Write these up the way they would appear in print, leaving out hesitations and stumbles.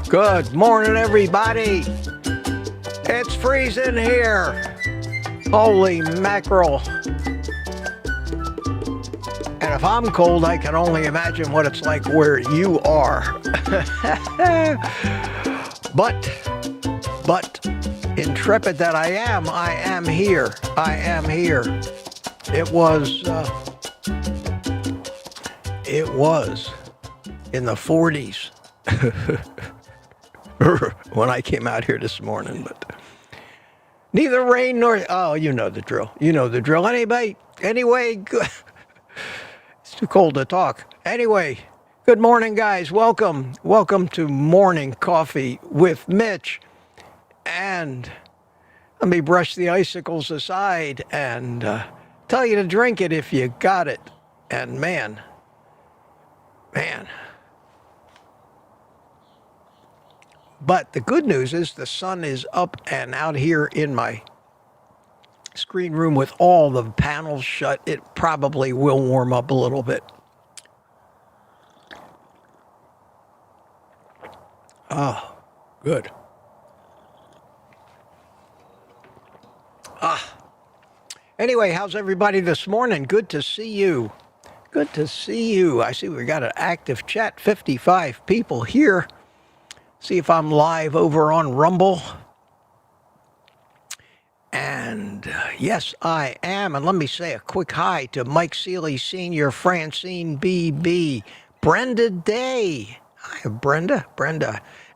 Good morning, everybody. It's freezing here. Holy mackerel. And if I'm cold, I can only imagine what it's like where you are. But, intrepid that I am here. I am here. It was in the 40s when I came out here this morning, but neither rain nor, oh, you know the drill. You know the drill. Anyway, good. It's too cold to talk. Anyway, good morning, guys. Welcome to Morning Coffee with Mitch. And let me brush the icicles aside and tell you to drink it if you got it. And man. But the good news is the sun is up and out here in my screen room with all the panels shut. It probably will warm up a little bit. Oh, good. Anyway, how's everybody this morning? Good to see you. Good to see you. I see we got an active chat, 55 people here. See if I'm live over on Rumble. And yes, I am. And let me say a quick hi to Mike Seeley Sr., Francine BB, Brenda Day. Hi, Brenda.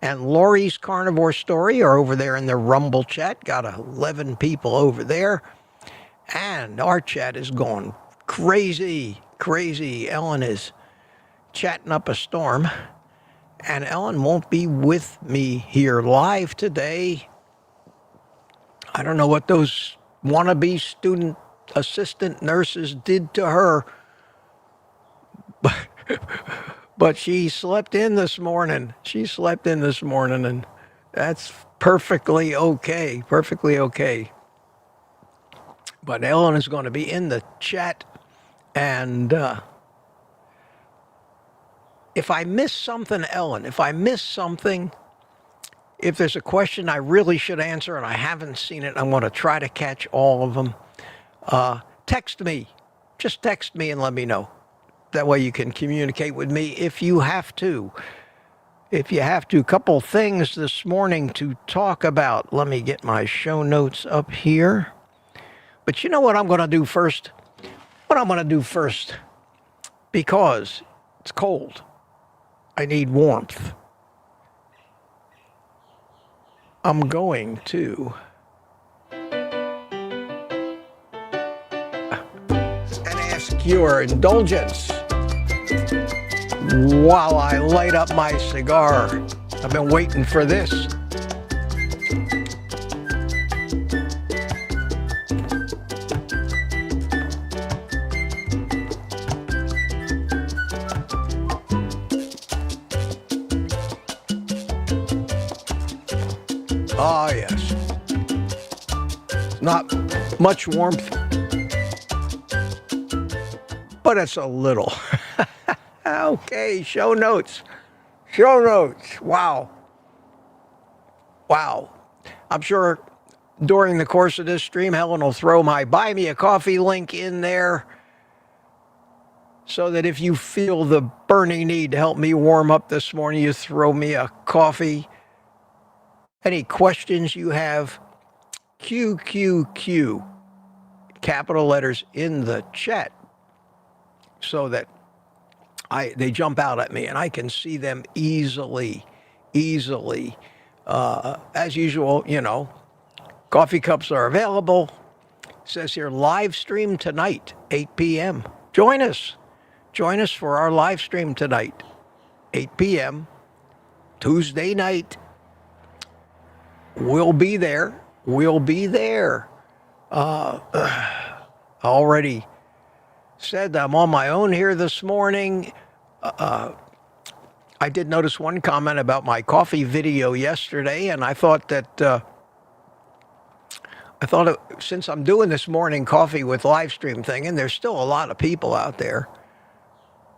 And Lori's Carnivore Story are over there in the Rumble chat. Got 11 people over there. And our chat is going crazy. Ellen is chatting up a storm. And Ellen won't be with me here live today. I don't know what those wannabe student assistant nurses did to her. But she slept in this morning. And that's perfectly okay. But Ellen is going to be in the chat. And if I miss something, Ellen, if there's a question I really should answer and I haven't seen it, I'm going to try to catch all of them. Text me. Just text me and let me know. That way you can communicate with me if you have to. Couple things this morning to talk about. Let me get my show notes up here. But you know what I'm going to do first? Because it's cold. I need warmth. I'm going to ask your indulgence while I light up my cigar. I've been waiting for this. Ah, yes. Not much warmth, but it's a little. Okay, show notes. Wow. I'm sure during the course of this stream, Helen will throw my Buy Me a Coffee link in there so that if you feel the burning need to help me warm up this morning, you throw me a coffee. Any questions you have, QQQ, capital letters in the chat, so that they jump out at me and I can see them easily. As usual, coffee cups are available. It says here, live stream tonight, 8 p.m. Join us for our live stream tonight, 8 p.m., Tuesday night. We'll be there. I already said I'm on my own here this morning. I did notice one comment about my coffee video yesterday, and I thought that since I'm doing this morning coffee with live stream thing, and there's still a lot of people out there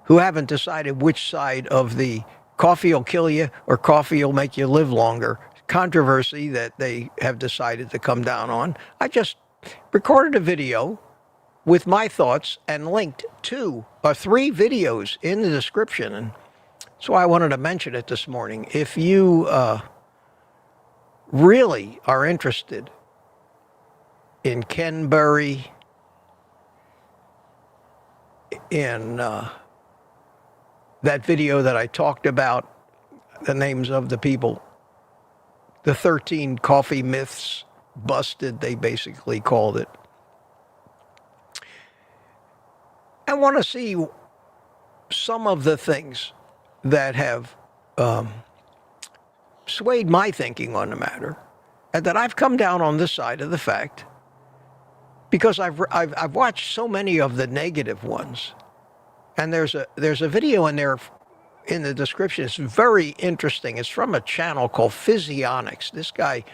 who haven't decided which side of the coffee will kill you or coffee will make you live longer controversy that they have decided to come down on. I just recorded a video with my thoughts and linked 2 or 3 videos in the description. And so I wanted to mention it this morning. If you really are interested in Ken Berry, in that video that I talked about, the names of the people, the 13 coffee myths busted, they basically called it. I want to see some of the things that have swayed my thinking on the matter, and that I've come down on this side of the fact because I've watched so many of the negative ones. And there's a video in there in the description. It's very interesting. It's from a channel called Physionics. This guy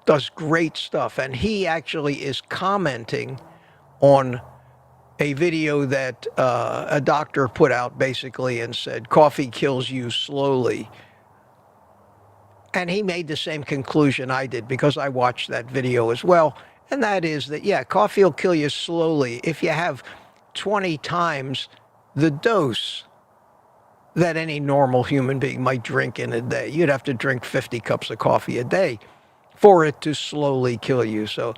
does great stuff, and he actually is commenting on a video that a doctor put out basically and said, coffee kills you slowly. And he made the same conclusion I did because I watched that video as well. And that is that, yeah, coffee will kill you slowly if you have 20 times the dose that any normal human being might drink in a day. You'd have to drink 50 cups of coffee a day for it to slowly kill you. So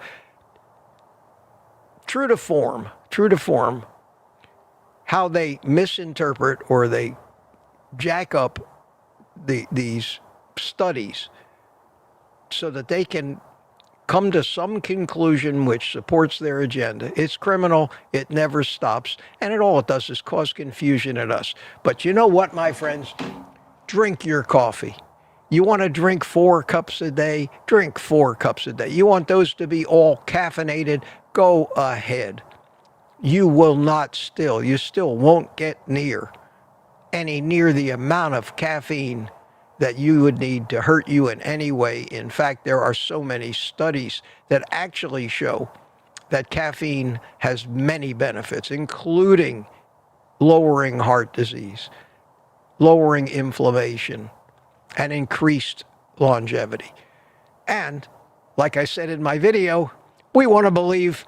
true to form, how they misinterpret or they jack up these studies so that they can come to some conclusion which supports their agenda. It's criminal. It never stops. And all it does is cause confusion in us. But you know what, my friends? Drink your coffee. You want to drink 4 cups a day? Drink 4 cups a day. You want those to be all caffeinated? Go ahead. You will not still. You still won't get near the amount of caffeine that you would need to hurt you in any way. In fact, there are so many studies that actually show that caffeine has many benefits, including lowering heart disease, lowering inflammation, and increased longevity. And like I said in my video, we believe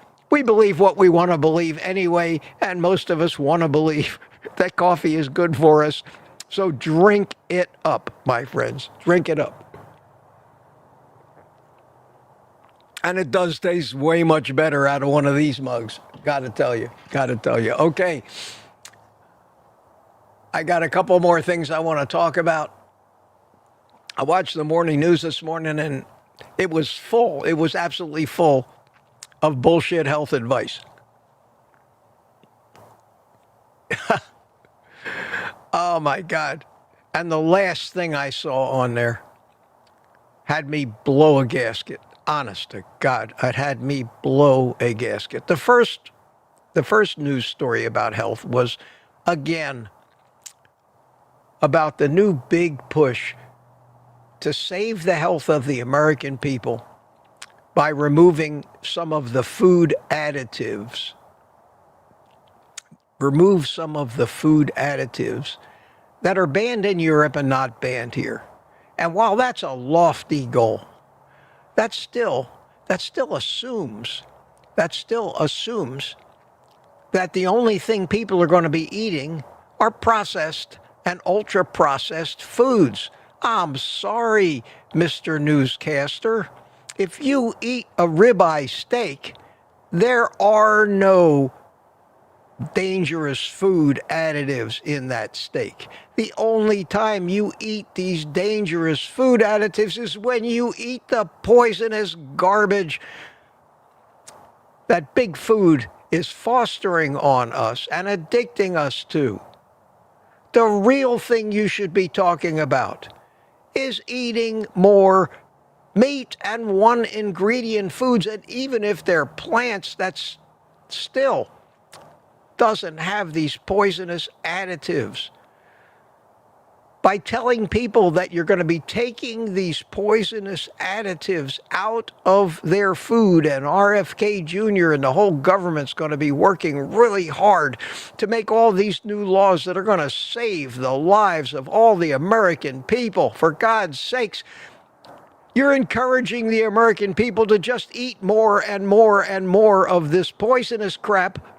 what we want to believe anyway, and most of us want to believe that coffee is good for us. So drink it up, my friends. Drink it up. And it does taste way much better out of one of these mugs. Gotta tell you. Okay. I got a couple more things I want to talk about. I watched the morning news this morning, and it was full. It was absolutely full of bullshit health advice. Oh, my God. And the last thing I saw on there had me blow a gasket. Honest to God, it had me blow a gasket. The first news story about health was, again, about the new big push to save the health of the American people by removing some of the food additives. Remove some of the food additives that are banned in Europe and not banned here. And while that's a lofty goal, that still assumes that the only thing people are going to be eating are processed and ultra-processed foods. I'm sorry, Mr. Newscaster. If you eat a ribeye steak, there are no dangerous food additives in that steak. The only time you eat these dangerous food additives is when you eat the poisonous garbage that big food is fostering on us and addicting us to. The real thing you should be talking about is eating more meat and one ingredient foods, and even if they're plants, that's still doesn't have these poisonous additives. by telling people that you're going to be taking these poisonous additives out of their food, and RFK Jr. and the whole government's going to be working really hard to make all these new laws that are going to save the lives of all the American people. For God's sakes, you're encouraging the American people to just eat more and more and more of this poisonous crap,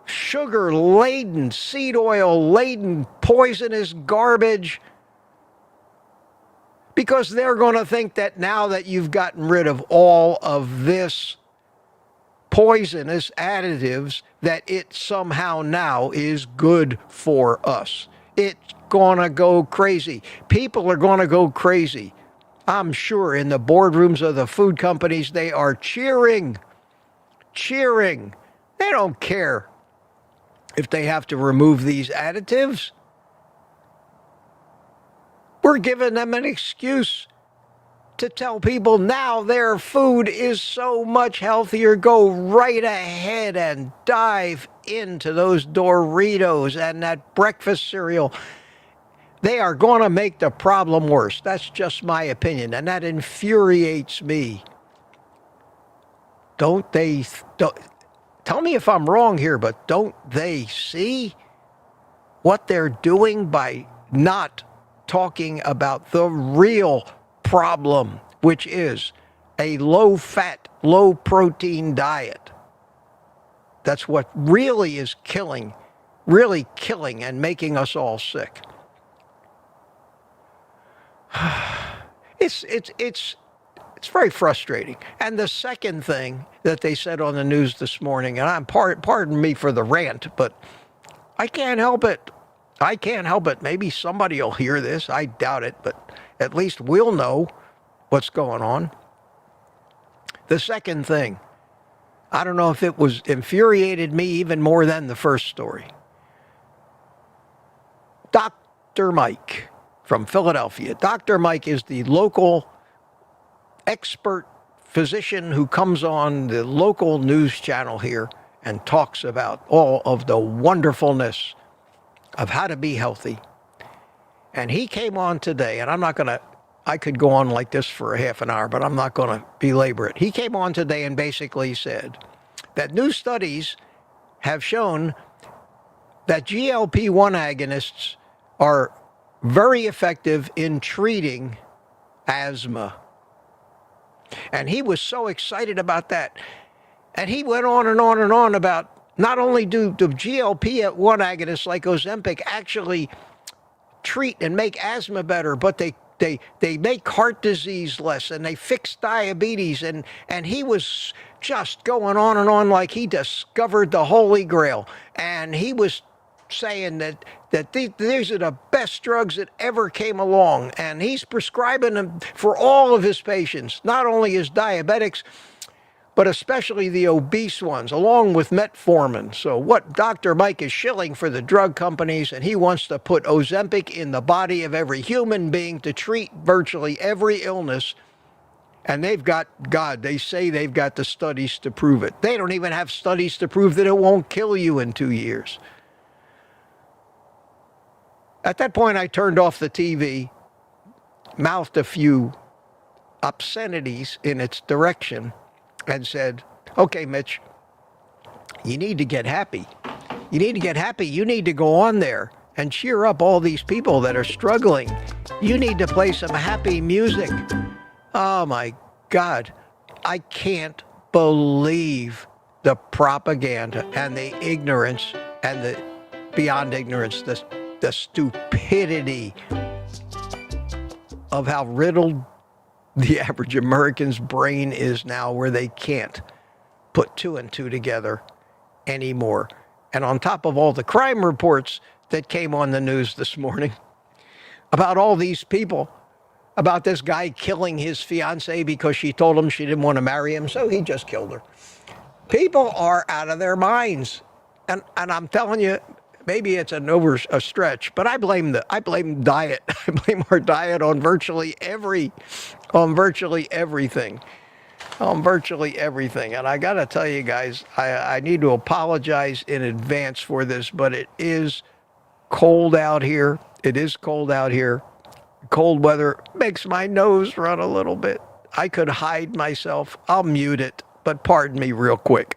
sugar-laden, seed oil-laden, poisonous garbage, because they're going to think that now that you've gotten rid of all of this poisonous additives, that it somehow now is good for us. It's going to go crazy. People are going to go crazy. I'm sure in the boardrooms of the food companies, they are cheering. They don't care if they have to remove these additives. We're giving them an excuse to tell people now their food is so much healthier. Go right ahead and dive into those Doritos and that breakfast cereal. They are going to make the problem worse. That's just my opinion, and that infuriates me. Don't tell me if I'm wrong here, but don't they see what they're doing by not talking about the real problem, which is a low-fat, low-protein diet? That's what really is killing and making us all sick. It's very frustrating. And the second thing that they said on the news this morning, and pardon me for the rant, but I can't help it. Maybe somebody will hear this. I doubt it, but at least we'll know what's going on. The second thing, I don't know if it was infuriated me even more than the first story. Dr. Mike from Philadelphia. Dr. Mike is the local expert physician who comes on the local news channel here and talks about all of the wonderfulness of how to be healthy. And he came on today, and I could go on like this for a half an hour, but I'm not going to belabor it. He came on today and basically said that new studies have shown that GLP-1 agonists are very effective in treating asthma. And he was so excited about that. And he went on and on and on about not only do GLP-1 agonists like Ozempic actually treat and make asthma better, but they make heart disease less, and they fix diabetes. And he was just going on and on like he discovered the Holy Grail. And he was saying that these are the best drugs that ever came along, and he's prescribing them for all of his patients, not only his diabetics, but especially the obese ones, along with metformin. So what Dr. Mike is shilling for the drug companies, and he wants to put Ozempic in the body of every human being to treat virtually every illness. And they say they've got the studies to prove it. They don't even have studies to prove that it won't kill you in 2 years. At that point, I turned off the TV, mouthed a few obscenities in its direction, and said, okay, Mitch, you need to get happy. You need to get happy. You need to go on there and cheer up all these people that are struggling. You need to play some happy music. Oh, my God. I can't believe the propaganda and the ignorance and the beyond ignorance, the stupidity of how riddled the average American's brain is now, where they can't put two and two together anymore. And on top of all the crime reports that came on the news this morning about all these people, about this guy killing his fiancée because she told him she didn't want to marry him, so he just killed her. People are out of their minds. And I'm telling you, maybe it's a stretch, but I blame diet. I blame our diet on virtually everything. On virtually everything. And I got to tell you guys, I need to apologize in advance for this, but it is cold out here. It is cold out here. Cold weather makes my nose run a little bit. I could hide myself. I'll mute it, but pardon me real quick.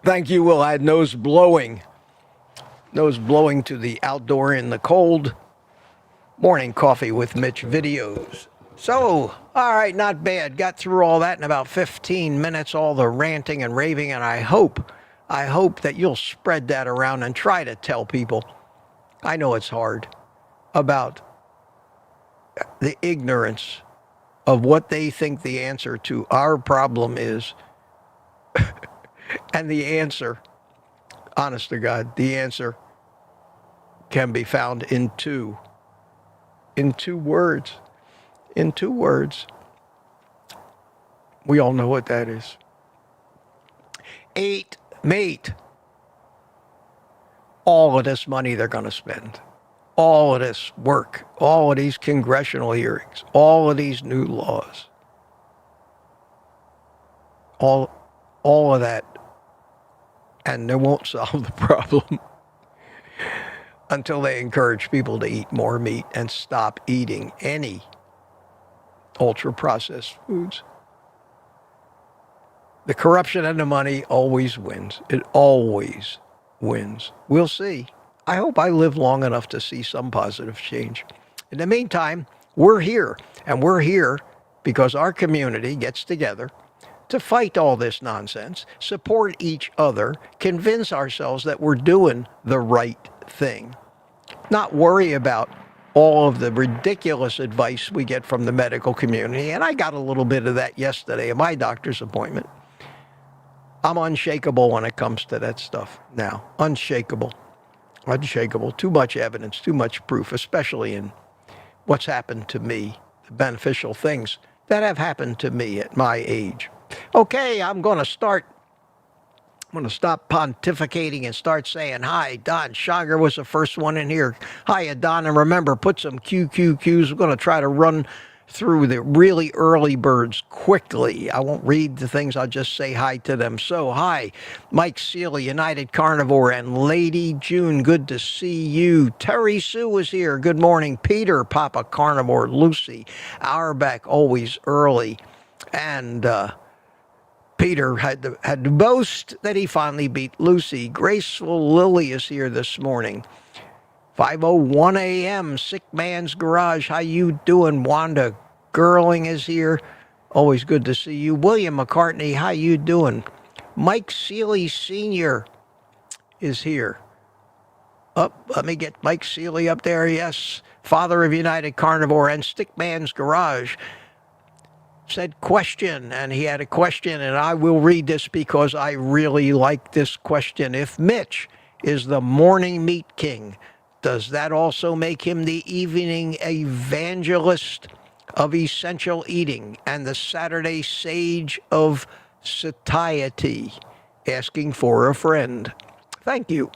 Thank you, Will. I had nose blowing to the outdoor in the cold. Morning Coffee with Mitch videos. So, all right, not bad. Got through all that in about 15 minutes, all the ranting and raving, and I hope that you'll spread that around and try to tell people, I know it's hard, about the ignorance of what they think the answer to our problem is. And the answer, honest to God, the answer can be found in two words. In 2 words. We all know what that is. 8, mate. All of this money they're going to spend, all of this work, all of these congressional hearings, all of these new laws, all of that, and they won't solve the problem until they encourage people to eat more meat and stop eating any ultra-processed foods. The corruption and the money always wins. It always wins. We'll see. I hope I live long enough to see some positive change. In the meantime, we're here, and we're here because our community gets together to fight all this nonsense, support each other, convince ourselves that we're doing the right thing, not worry about all of the ridiculous advice we get from the medical community. And I got a little bit of that yesterday at my doctor's appointment. I'm unshakable when it comes to that stuff now. Unshakable. Too much evidence, too much proof, especially in what's happened to me, the beneficial things that have happened to me at my age. Okay, I'm going to stop pontificating and start saying hi. Don Schauger was the first one in here. Hiya, Don. And remember, put some QQQs. We're going to try to run through the really early birds quickly. I won't read the things. I'll just say hi to them. So, hi, Mike Seeley, United Carnivore, and Lady June. Good to see you. Terry Sue is here. Good morning. Peter, Papa Carnivore, Lucy, Auerbach, always early. And, Peter had to boast that he finally beat Lucy. Graceful Lily is here this morning. 5:01 a.m. Sick Man's Garage. How you doing? Wanda Gerling is here. Always good to see you. William McCartney. How you doing? Mike Seeley Sr. is here. Let me get Mike Seeley up there. Yes. Father of United Carnivore and Stickman's Garage. Said question, and he had a question, and I will read this because I really like this question. If Mitch is the morning meat king, does that also make him the evening evangelist of essential eating and the Saturday sage of satiety? Asking for a friend. Thank you.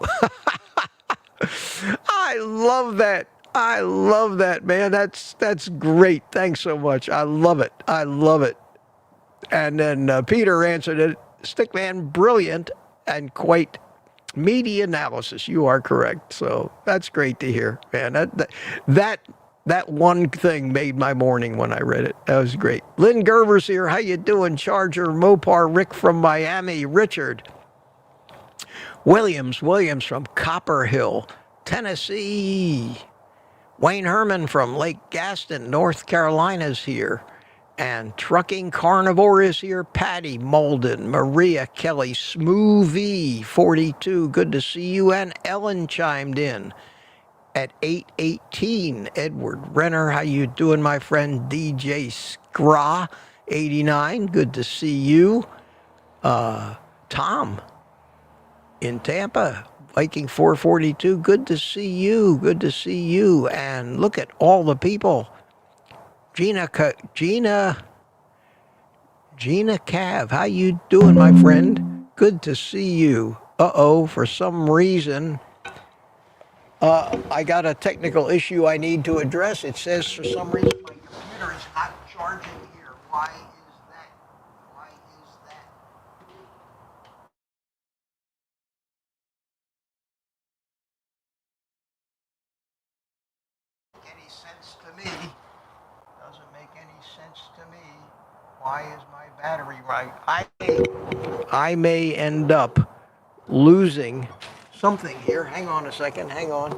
I love that. I love that, man. That's great. Thanks so much. I love it. And then Peter answered it. Stickman, brilliant and quite meaty analysis. You are correct. So that's great to hear, man. That one thing made my morning when I read it. That was great. Lynn Gerber's here. How you doing? Charger, Mopar, Rick from Miami, Richard. Williams from Copper Hill, Tennessee. Wayne Herman from Lake Gaston, North Carolina is here. And Trucking Carnivore is here. Patty Molden, Maria Kelly, Smoothie 42. Good to see you. And Ellen chimed in at 8:18. Edward Renner, how you doing, my friend? DJ Scra 89. Good to see you. Tom in Tampa. Viking 442, good to see you. And look at all the people. Gina Cav, how you doing, my friend? Good to see you. For some reason, I got a technical issue I need to address. It says for some reason my computer is not charging here. Why is that? to me. Doesn't make any sense to me. Why is my battery right? I may end up losing something here. Hang on a second. Hang on.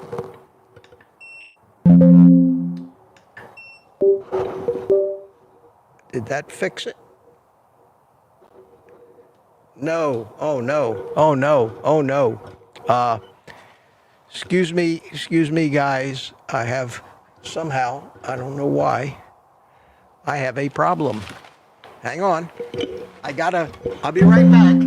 Did that fix it? No. Oh no. Oh no. Oh no. Excuse me, guys. I have somehow, I don't know why, I have a problem. Hang on. I'll be right back.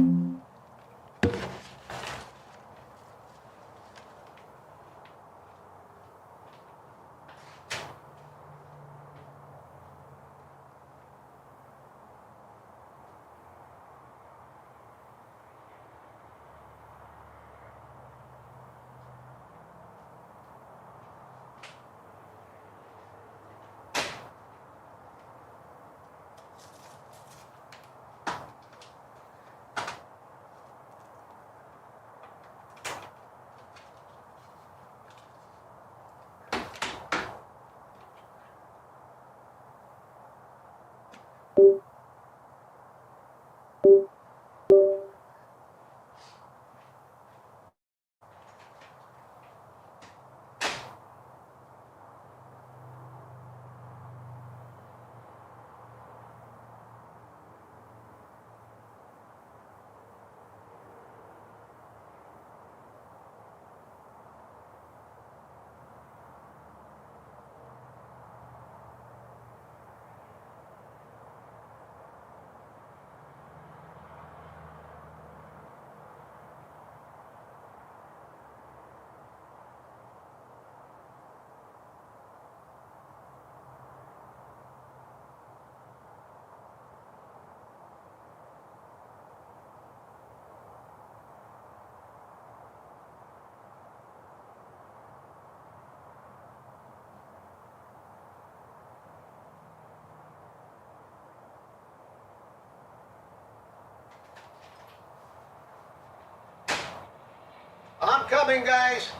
I'm coming, guys.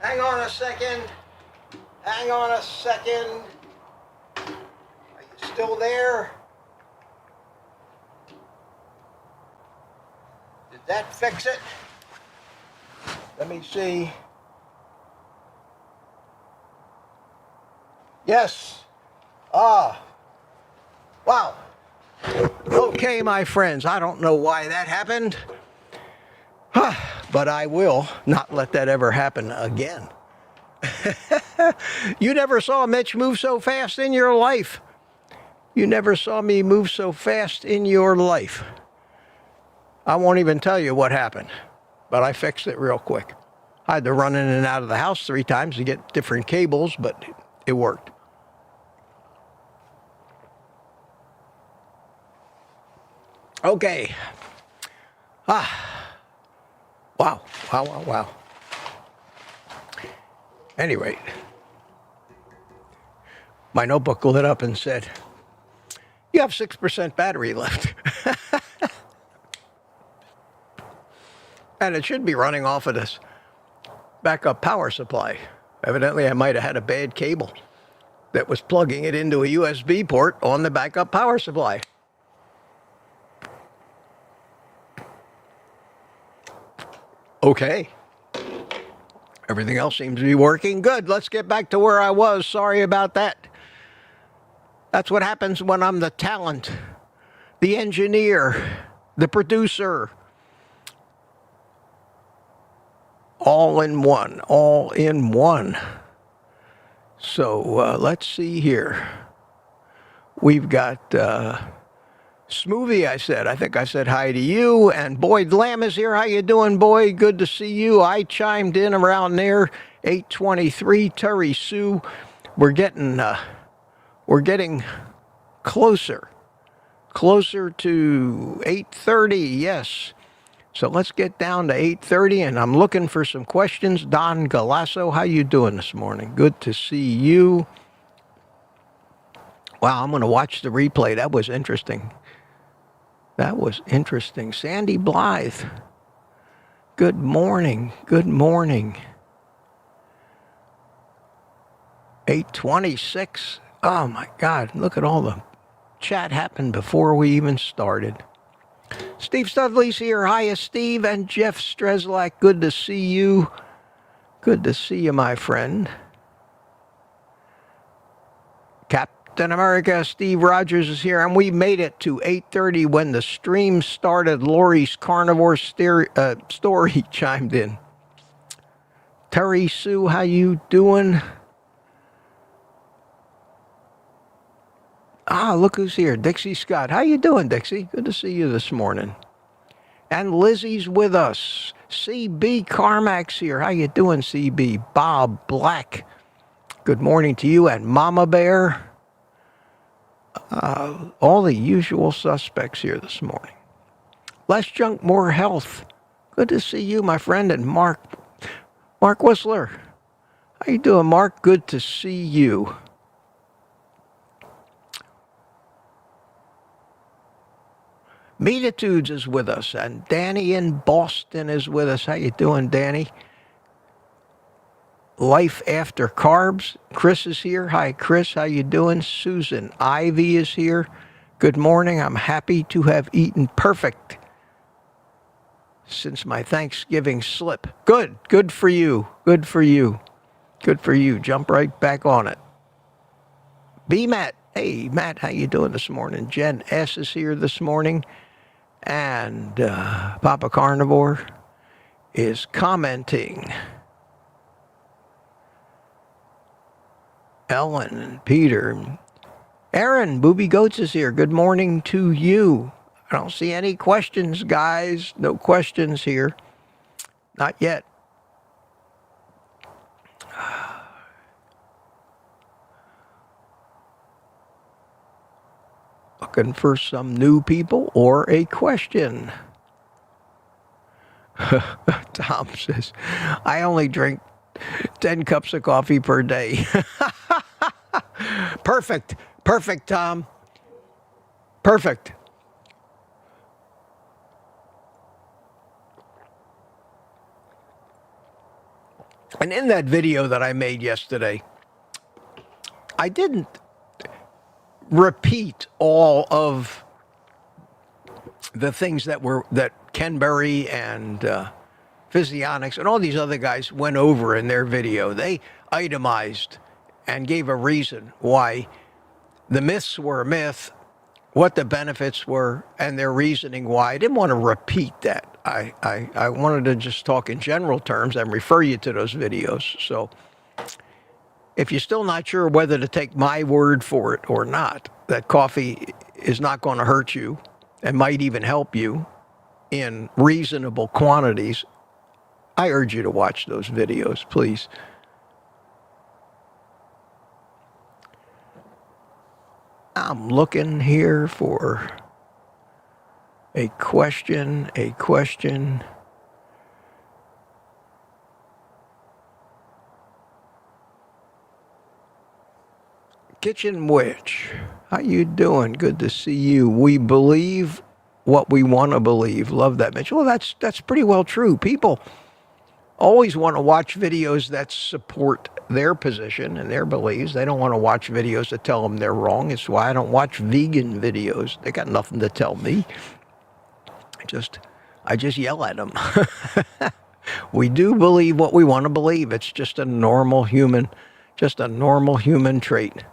Hang on a second. Hang on a second. Are you still there? Did that fix it? Let me see. Yes. Wow. Okay, my friends. I don't know why that happened. But I will not let that ever happen again. You never saw Mitch move so fast in your life. You never saw me move so fast in your life. I won't even tell you what happened, but I fixed it real quick. I had to run in and out of the house 3 times to get different cables, but it worked. Okay. Wow. Anyway, my notebook lit up and said, you have 6% battery left. And it should be running off of this backup power supply. Evidently, I might have had a bad cable that was plugging it into a USB port on the backup power supply. Okay. Everything else seems to be working good. Let's get back to where I was. Sorry about that. That's what happens when I'm the talent, the engineer, the producer. All in one. So let's see here. We've got Smoothie, I think I said hi to you. And Boyd Lamb is here. How you doing, Boyd? Good to see you. I chimed in around there, 8:23. Terry Sue, we're getting closer to 8:30. Yes. So let's get down to 8:30, and I'm looking for some questions. Don Galasso, how you doing this morning? Good to see you. Wow, I'm going to watch the replay. That was interesting. Sandy Blythe, good morning. 8:26. Oh my God, look at all the chat happened before we even started. Steve Studley's here. Hiya, Steve. And Jeff Streslak, good to see you. Good to see you, my friend. Captain America, Steve Rogers is here, and we made it to 8:30 when the stream started. Lori's Carnivore story chimed in. Terry Sue, how you doing? Ah, look who's here. Dixie Scott. How you doing, Dixie? Good to see you this morning. And Lizzie's with us. CB Carmack's here. How you doing, CB? Bob Black. Good morning to you. And Mama Bear. All the usual suspects here this morning. Less junk, more health. Good to see you, my friend. And Mark Whistler. How you doing, Mark? Good to see you. Meatitudes is with us, and Danny in Boston is with us. How you doing, Danny? Life After Carbs. Chris is here. Hi, Chris. How you doing? Susan Ivy is here. Good morning. I'm happy to have eaten perfect since my Thanksgiving slip. Good. Good for you. Good for you. Good for you. Jump right back on it. B. Matt. Hey, Matt. How you doing this morning? Jen S. is here this morning. And Papa Carnivore is commenting. Ellen and Peter. Aaron, Booby Goats is here. Good morning to you. I don't see any questions, guys. No questions here. Not yet. Looking for some new people or a question. Tom says, I only drink 10 cups of coffee per day. Perfect. Perfect, Tom. Perfect. And in that video that I made yesterday, I didn't repeat all of the things that Ken Berry and Physionics and all these other guys went over in their video. They itemized and gave a reason why the myths were a myth, what the benefits were, and their reasoning why. I didn't want to repeat that. I wanted to just talk in general terms and refer you to those videos. So if you're still not sure whether to take my word for it or not, that coffee is not going to hurt you and might even help you in reasonable quantities, I urge you to watch those videos, please. I'm looking here for a question. Kitchen Witch, how you doing? Good to see you. We believe what we want to believe. Love that, Mitch. Well, that's pretty well true. People always want to watch videos that support their position and their beliefs. They don't want to watch videos that tell them they're wrong. It's why I don't watch vegan videos. They got nothing to tell me. I just yell at them. We do believe what we want to believe. It's just a normal human trait.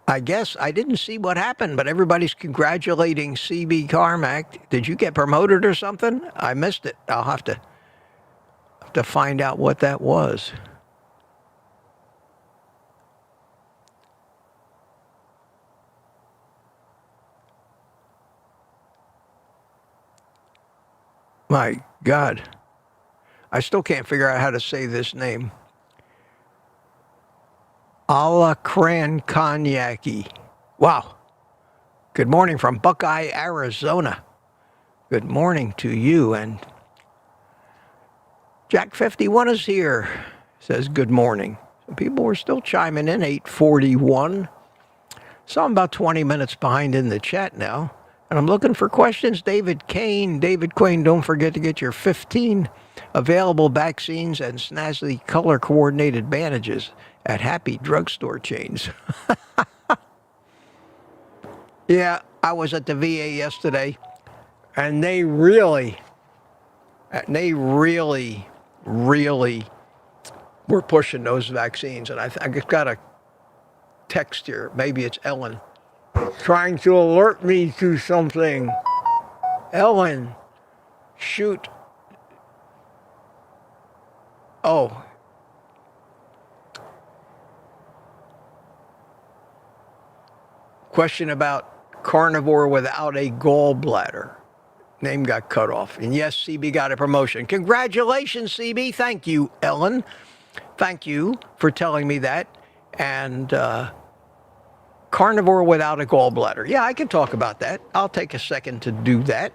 I guess I didn't see what happened, but everybody's congratulating CB Carmack. Did you get promoted or something? I missed it. I'll have to find out what that was. My God. I still can't figure out how to say this name. Alacran Konyaki. Wow. Good morning from Buckeye, Arizona. Good morning to you. And Jack 51 is here. Says good morning. So people were still chiming in, 8:41. So I'm about 20 minutes behind in the chat now. And I'm looking for questions. David Quain, don't forget to get your 15 available vaccines and snazzy color-coordinated bandages at happy drugstore chains. Yeah, I was at the VA yesterday, and they really, really were pushing those vaccines. And I just got a text here. Maybe it's Ellen trying to alert me to something. Ellen, shoot. Oh. Question about carnivore without a gallbladder. Name got cut off. And yes, CB got a promotion. Congratulations, CB. Thank you, Ellen. Thank you for telling me that. And carnivore without a gallbladder. Yeah, I can talk about that. I'll take a second to do that.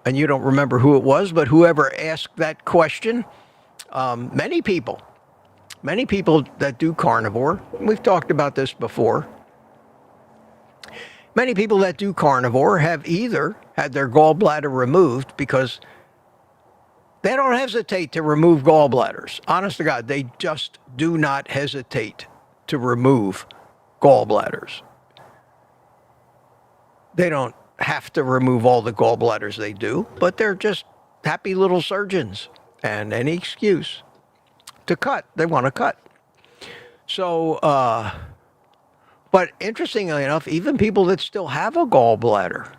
And you don't remember who it was, but whoever asked that question, many people that do carnivore, we've talked about this before, many people that do carnivore have either had their gallbladder removed because they don't hesitate to remove gallbladders. Honest to God, they just do not hesitate to remove gallbladders. They don't have to remove all the gallbladders they do, but they're just happy little surgeons. And any excuse to cut, they want to cut. So, but interestingly enough, even people that still have a gallbladder,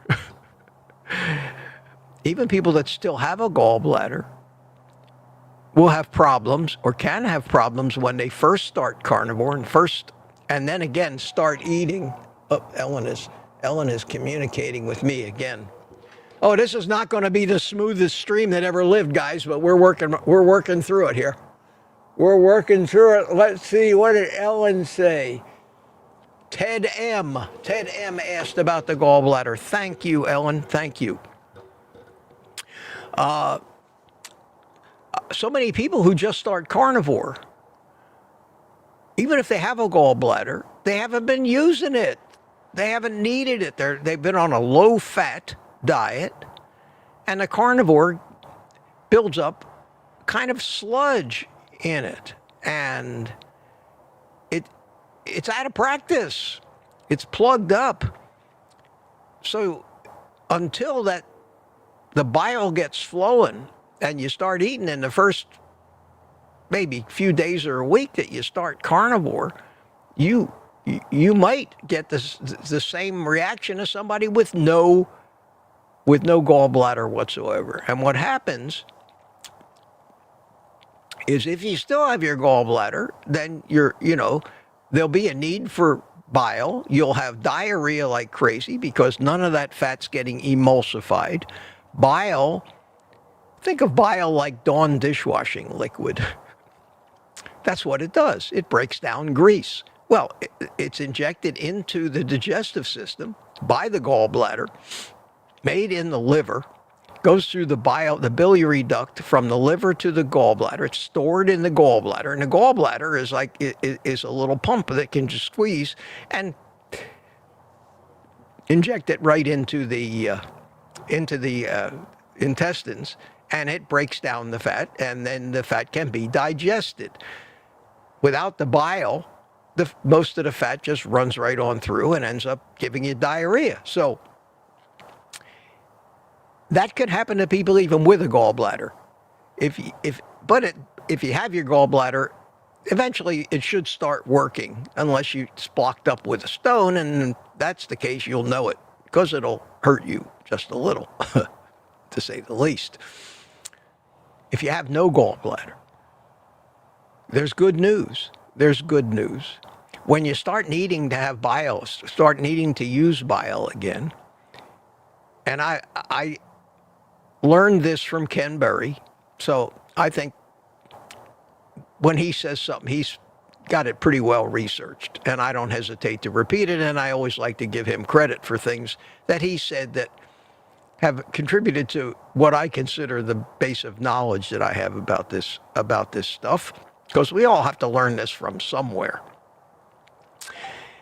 will have problems or can have problems when they first start carnivore and then again start eating. Oh, Ellen is communicating with me again. Oh, this is not going to be the smoothest stream that ever lived, guys, but we're working through it here. We're working through it. Let's see, what did Ellen say? Ted M asked about the gallbladder. Thank you, Ellen. Thank you. So many people who just start carnivore, even if they have a gallbladder, they haven't been using it. They haven't needed it. They've been on a low-fat diet, and the carnivore builds up kind of sludge in it, and it's out of practice. It's plugged up. So until the bile gets flowing and you start eating in the first maybe few days or a week that you start carnivore, you might get the same reaction as somebody with no gallbladder whatsoever. And what happens is if you still have your gallbladder, then there'll be a need for bile. You'll have diarrhea like crazy because none of that fat's getting emulsified. Bile, think of bile like Dawn dishwashing liquid. That's what it does. It breaks down grease. Well, it's injected into the digestive system by the gallbladder, made in the liver, goes through the biliary duct from the liver to the gallbladder. It's stored in the gallbladder, and the gallbladder is a little pump that can just squeeze and inject it right into the intestines, and it breaks down the fat, and then the fat can be digested. Without the bile, most of the fat just runs right on through and ends up giving you diarrhea. So that could happen to people even with a gallbladder. If you have your gallbladder, eventually it should start working, unless it's blocked up with a stone, and if that's the case, you'll know it because it'll hurt you just a little, to say the least. If you have no gallbladder, there's good news. When you start needing to have bile, start needing to use bile again, and I learned this from Ken Berry, so I think when he says something, he's got it pretty well researched, and I don't hesitate to repeat it, and I always like to give him credit for things that he said that have contributed to what I consider the base of knowledge that I have about this stuff, because we all have to learn this from somewhere.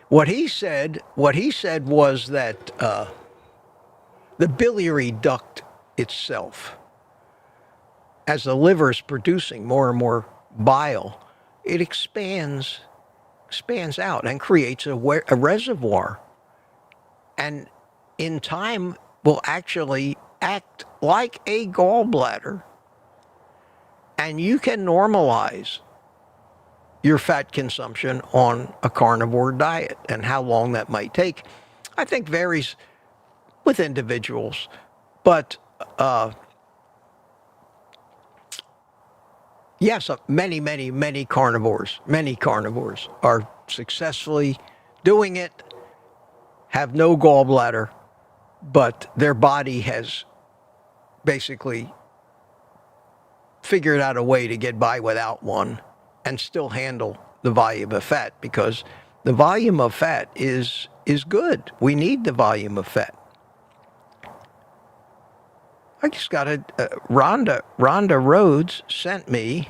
What he said was that the biliary duct itself, as the liver is producing more and more bile, it expands out and creates a reservoir. And in time will actually act like a gallbladder. And you can normalize your fat consumption on a carnivore diet. And how long that might take, I think, varies with individuals. But yes, many carnivores are successfully doing it, have no gallbladder, but their body has basically figured out a way to get by without one and still handle the volume of fat, because the volume of fat is good. We need the volume of fat. I just got Rhonda Rhodes sent me.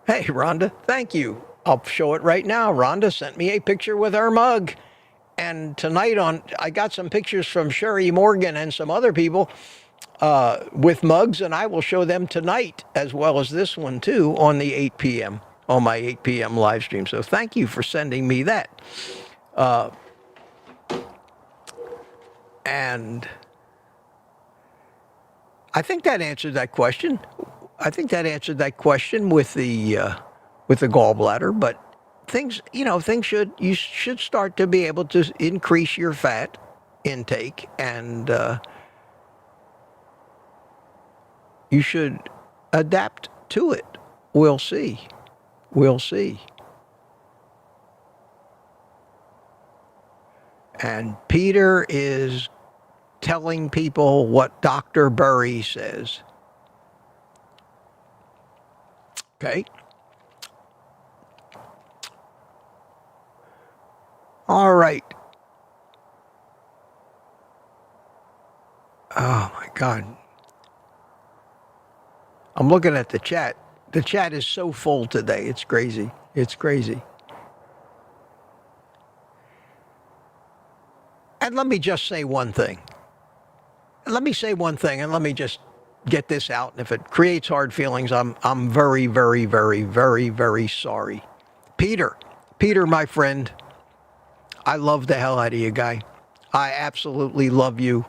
Hey, Rhonda, thank you. I'll show it right now. Rhonda sent me a picture with her mug. And tonight I got some pictures from Sherry Morgan and some other people with mugs, and I will show them tonight, as well as this one too, on the 8 p.m., on my 8 p.m. live stream. So thank you for sending me that. And I think that answered that question. I think that answered that question with the gallbladder. But you should start to be able to increase your fat intake, and you should adapt to it. We'll see. And Peter is telling people what Dr. Burry says. Okay. All right. Oh my God. I'm looking at the chat. The chat is so full today. It's crazy. And let me just say one thing. And let me just get this out. And if it creates hard feelings, I'm very, very, very, very, very sorry. Peter, my friend, I love the hell out of you, guy. I absolutely love you.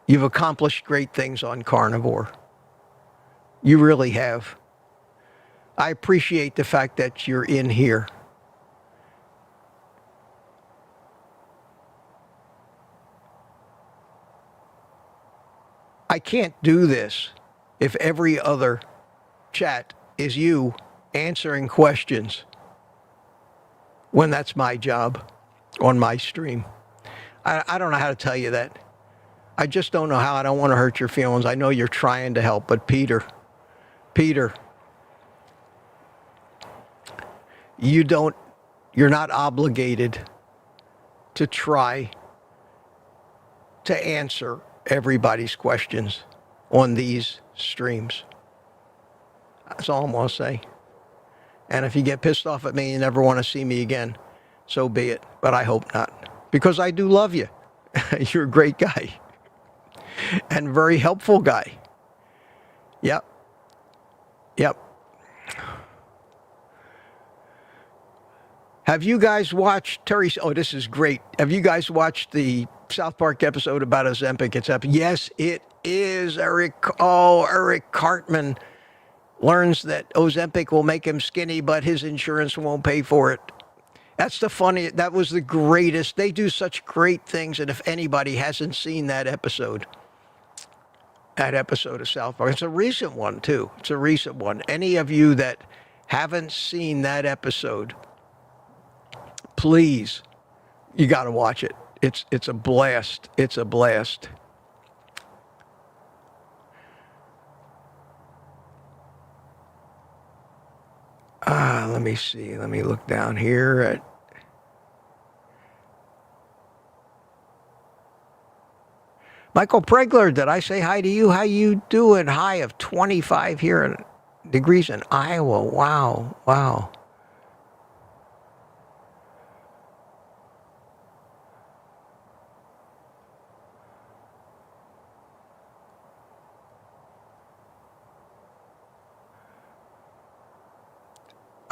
You've accomplished great things on carnivore. You really have. I appreciate the fact that you're in here. I can't do this if every other chat is you answering questions when that's my job on my stream. I don't know how to tell you that. I just don't know how. I don't want to hurt your feelings. I know you're trying to help, but Peter, you're not obligated to try to answer everybody's questions on these streams. That's all I'm going to say. And if you get pissed off at me and never want to see me again, so be it. But I hope not. Because I do love you. You're a great guy. And very helpful guy. Yep. Have you guys watched Terry? Oh, this is great. Have you guys watched the South Park episode about Ozempic? It's up. Yes, it is. Eric Cartman learns that Ozempic will make him skinny, but his insurance won't pay for it. That was the greatest. They do such great things. And if anybody hasn't seen that episode of South Park, it's a recent one too. Any of you that haven't seen that episode, please, you got to watch it. It's a blast. Let me see. Let me look down here at. Michael Pregler, did I say hi to you? How you doing? High of 25 here degrees in Iowa. Wow.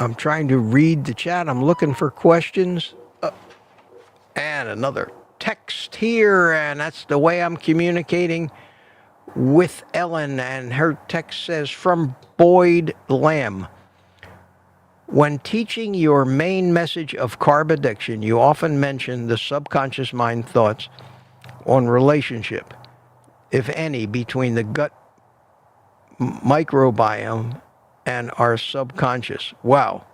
I'm trying to read the chat. I'm looking for questions. And another text here, and that's the way I'm communicating with Ellen. And her text says, from Boyd Lamb. When teaching your main message of carb addiction, you often mention the subconscious mind thoughts on relationship, if any, between the gut microbiome and our subconscious. Wow.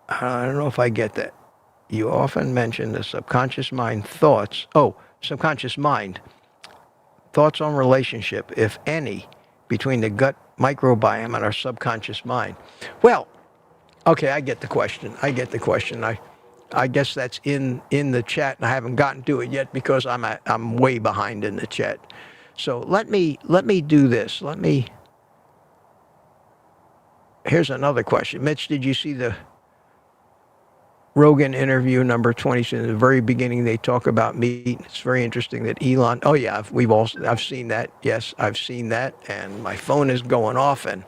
I don't know if I get that. You often mention the subconscious mind thoughts. Oh, subconscious mind. Thoughts on relationship, if any, between the gut microbiome and our subconscious mind. Well, okay, I get the question. I guess that's in the chat, and I haven't gotten to it yet because I'm way behind in the chat. So let me do this. Here's another question. Mitch, did you see the Rogan interview number 20? In the very beginning, they talk about meat. It's very interesting that Elon. Oh yeah, I've seen that. Yes, I've seen that, and my phone is going off. And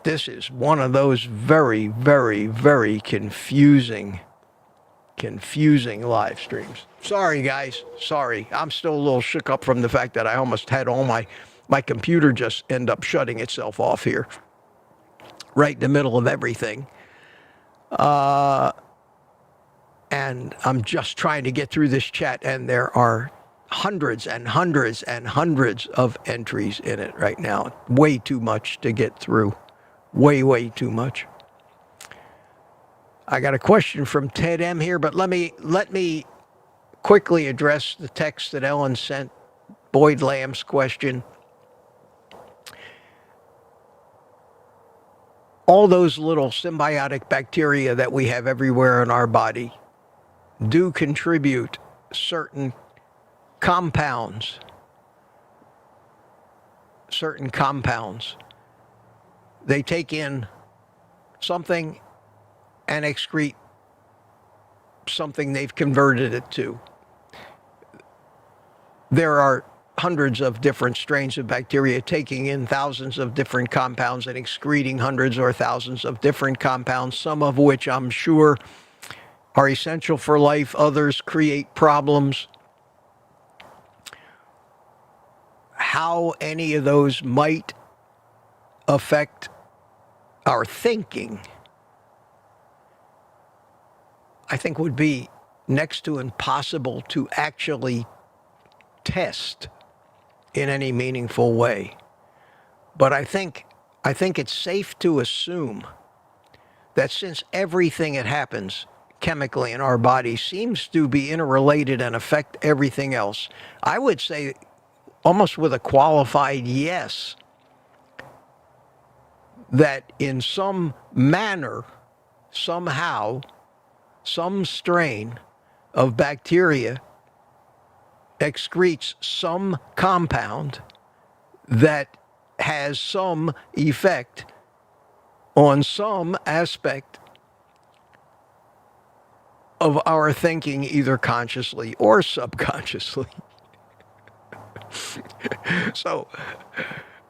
this is one of those very, very, very confusing live streams. Sorry, guys. Sorry, I'm still a little shook up from the fact that I almost had all my computer just end up shutting itself off here, right in the middle of everything. And I'm just trying to get through this chat, and there are hundreds and hundreds and hundreds of entries in it right now. Way too much to get through. Way too much. I got a question from Ted M here, but let me quickly address the text that Ellen sent, Boyd Lamb's question. All those little symbiotic bacteria that we have everywhere in our body do contribute certain compounds. They take in something and excrete something they've converted it to. There are hundreds of different strains of bacteria taking in thousands of different compounds and excreting hundreds or thousands of different compounds, some of which I'm sure are essential for life, others create problems. How any of those might affect our thinking, I think would be next to impossible to actually test in any meaningful way. But I think it's safe to assume that since everything that happens chemically in our body seems to be interrelated and affect everything else, I would say almost with a qualified yes, that in some manner, somehow, some strain of bacteria excretes some compound that has some effect on some aspect of our thinking, either consciously or subconsciously. So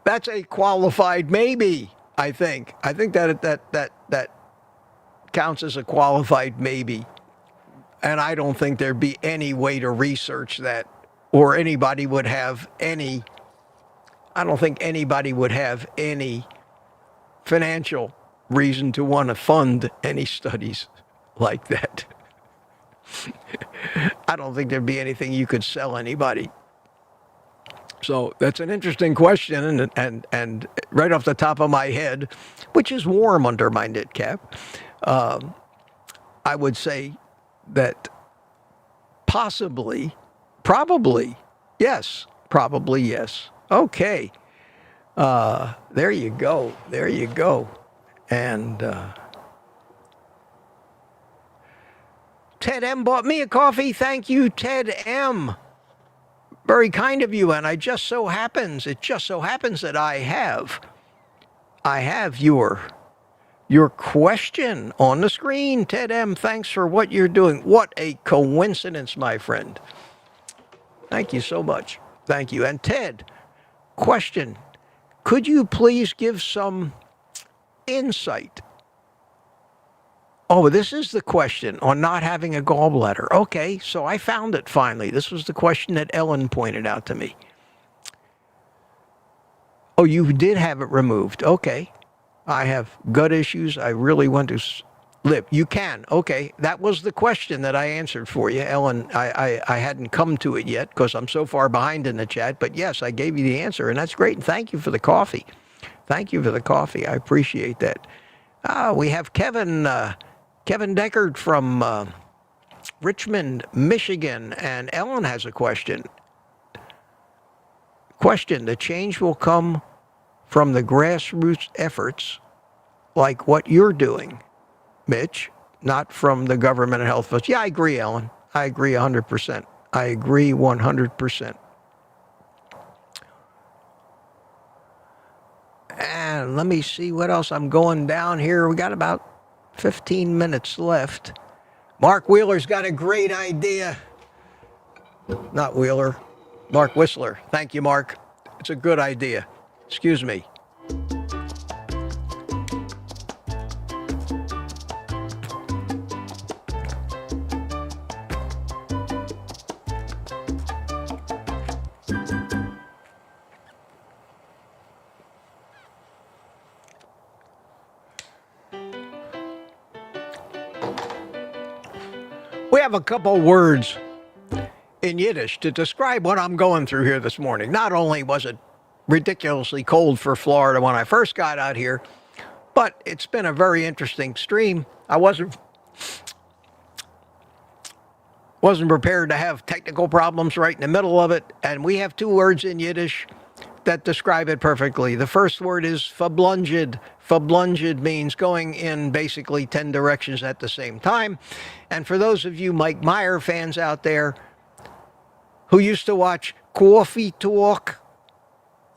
that's a qualified maybe, I think. I think that counts as a qualified maybe. And I don't think there'd be any way to research that, or anybody would have any, I don't think anybody would have any financial reason to want to fund any studies like that. I don't think there'd be anything you could sell anybody. So that's an interesting question, and right off the top of my head, which is warm under my knit cap, I would say that probably yes. Okay. There you go. And Ted M bought me a coffee. Thank you, Ted M. Very kind of you. And it just so happens that I have your question on the screen. Ted M, thanks for what you're doing. What a coincidence, my friend. Thank you so much. Thank you. And Ted, question. could you please give some insight? Oh, this is the question on not having a gallbladder. Okay, so I found it finally. This was the question that Ellen pointed out to me. Oh, you did have it removed. Okay. I have gut issues. I really want to live. You can. Okay. That was the question that I answered for you, Ellen. I hadn't come to it yet because I'm so far behind in the chat. But yes, I gave you the answer, and that's great. And thank you for the coffee. Thank you for the coffee. I appreciate that. We have Kevin Deckard from Richmond, Michigan, and Ellen has a question. The change will come from the grassroots efforts like what you're doing, Mitch, not from the government and health funds. Yeah, I agree, Ellen. I agree 100%. I agree 100%. And let me see what else. I'm going down here. We got about 15 minutes left. Mark Wheeler's got a great idea. Not Wheeler. Mark Whistler. Thank you, Mark. It's a good idea. Excuse me. We have a couple words in Yiddish to describe what I'm going through here this morning. Not only was it ridiculously cold for Florida when I first got out here, but it's been a very interesting stream. I wasn't prepared to have technical problems right in the middle of it, and we have two words in Yiddish that describe it perfectly. The first word is verblunged. Verblunged means going in basically 10 directions at the same time. And for those of you Mike Meyer fans out there who used to watch Coffee Talk,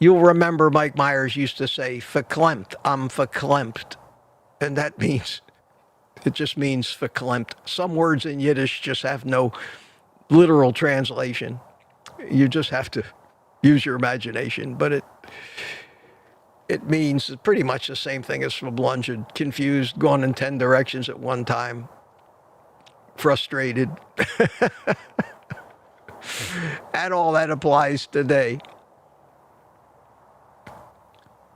you'll remember Mike Myers used to say, verklempt, I'm verklempt. And that means, it just means verklempt. Some words in Yiddish just have no literal translation. You just have to use your imagination. But it means pretty much the same thing as verblunged, confused, going in 10 directions at one time, frustrated. And all that applies today.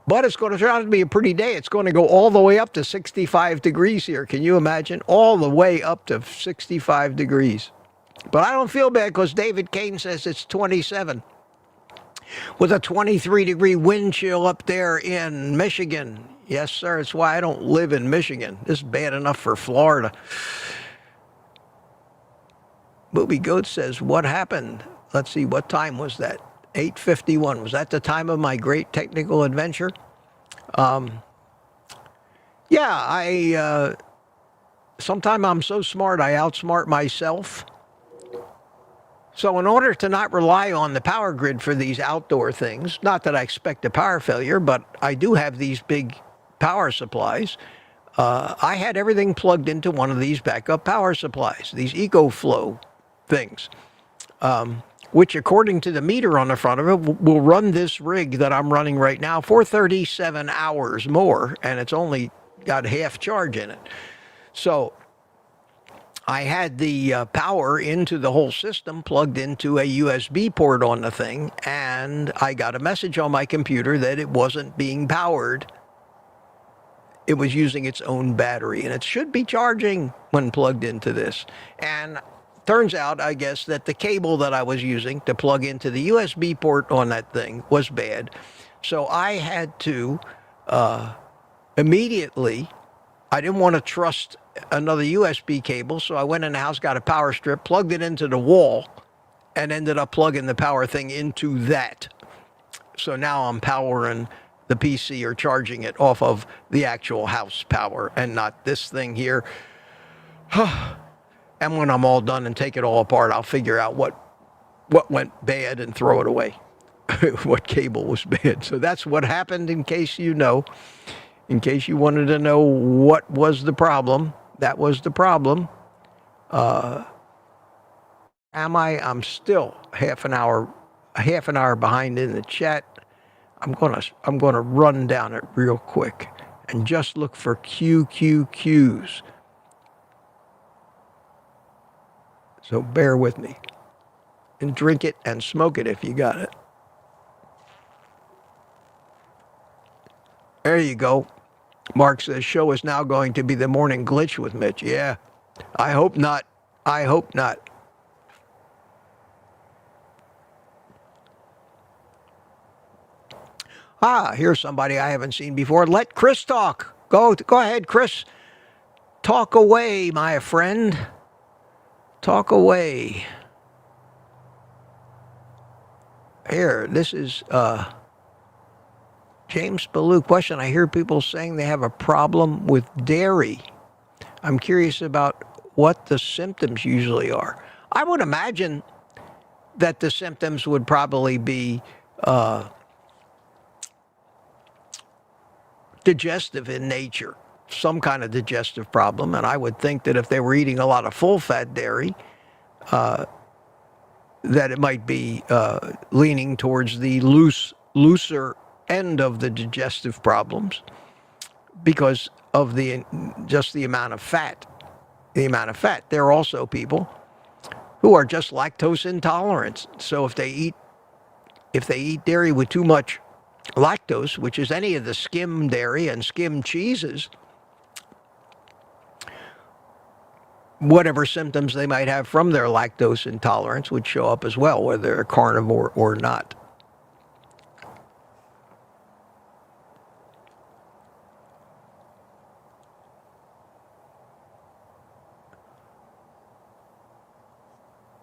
But it's going to turn out to be a pretty day. It's going to go all the way up to 65 degrees here. Can you imagine? All the way up to 65 degrees. But I don't feel bad because David Kane says it's 27. With a 23-degree wind chill up there in Michigan. Yes, sir. It's why I don't live in Michigan. This is bad enough for Florida. Booby Goat says, what happened? Let's see, what time was that? 8:51. Was that the time of my great technical adventure? Yeah, sometimes I'm so smart I outsmart myself. So in order to not rely on the power grid for these outdoor things, not that I expect a power failure, but I do have these big power supplies. I had everything plugged into one of these backup power supplies, these EcoFlow things. Which according to the meter on the front of it will run this rig that I'm running right now for 37 hours more, and it's only got half charge in it. So I had the power into the whole system plugged into a USB port on the thing, and I got a message on my computer that it wasn't being powered. It was using its own battery, and it should be charging when plugged into this. And turns out, I guess, that the cable that I was using to plug into the USB port on that thing was bad. So I had to immediately, I didn't want to trust another USB cable, so I went in the house, got a power strip, plugged it into the wall, and ended up plugging the power thing into that. So now I'm powering the PC or charging it off of the actual house power and not this thing here. And when I'm all done and take it all apart, I'll figure out what went bad and throw it away. What cable was bad. So that's what happened, in case you know. In case you wanted to know what was the problem, that was the problem. I'm still half an hour behind in the chat. I'm gonna run down it real quick and just look for QQQs. So bear with me. And drink it and smoke it if you got it. There you go. Mark says, show is now going to be the morning glitch with Mitch. Yeah, I hope not. I hope not. Here's somebody I haven't seen before. Let Chris talk. Go ahead, Chris. Talk away, my friend. Talk away. Here, this is James Ballou question. I hear people saying they have a problem with dairy. I'm curious about what the symptoms usually are. I would imagine that the symptoms would probably be digestive in nature, some kind of digestive problem. And I would think that if they were eating a lot of full-fat dairy, that it might be leaning towards the looser end of the digestive problems because of just the amount of fat. The amount of fat. There are also people who are just lactose intolerant. So if they eat dairy with too much lactose, which is any of the skim dairy and skim cheeses, whatever symptoms they might have from their lactose intolerance would show up as well, whether they're a carnivore or not.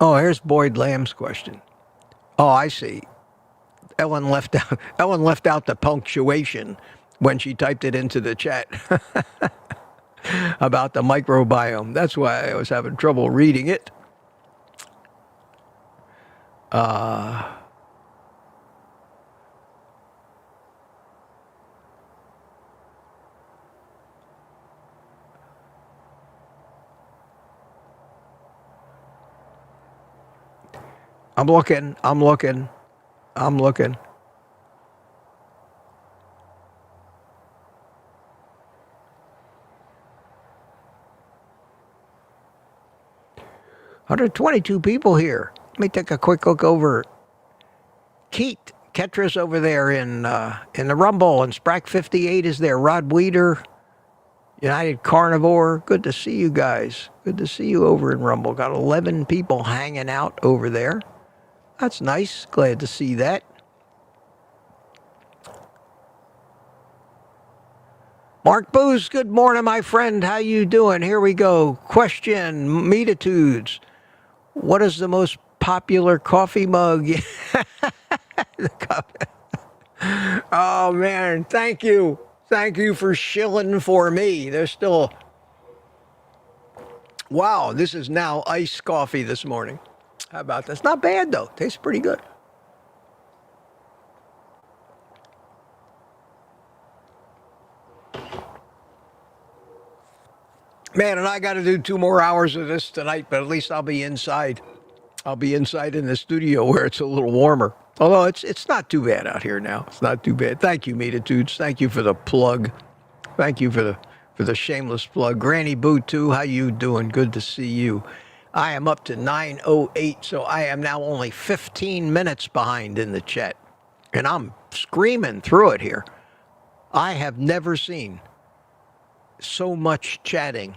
Oh, here's Boyd Lamb's question. Oh, I see. Ellen left out the punctuation when she typed it into the chat about the microbiome. That's why I was having trouble reading it. I'm looking. 122 people here. Let me take a quick look over. Ketra's over there in the Rumble, and Sprack 58 is there. Rod Weeder, United Carnivore. Good to see you guys. Good to see you over in Rumble. Got 11 people hanging out over there. That's nice. Glad to see that. Mark Booz, good morning, my friend. How you doing? Here we go. Question, Meatitudes. What is the most popular coffee mug? Oh, man. Thank you. Thank you for shilling for me. There's still... Wow, this is now iced coffee this morning. How about this? Not bad, though. Tastes pretty good. Man, and I got to do 2 more hours of this tonight, but at least I'll be inside. I'll be inside in the studio where it's a little warmer. Although it's not too bad out here now. It's not too bad. Thank you, Meatitudes. Thank you for the plug. Thank you for the shameless plug. Granny Boo, too. How you doing? Good to see you. I am up to 9:08, so I am now only 15 minutes behind in the chat. And I'm screaming through it here. I have never seen so much chatting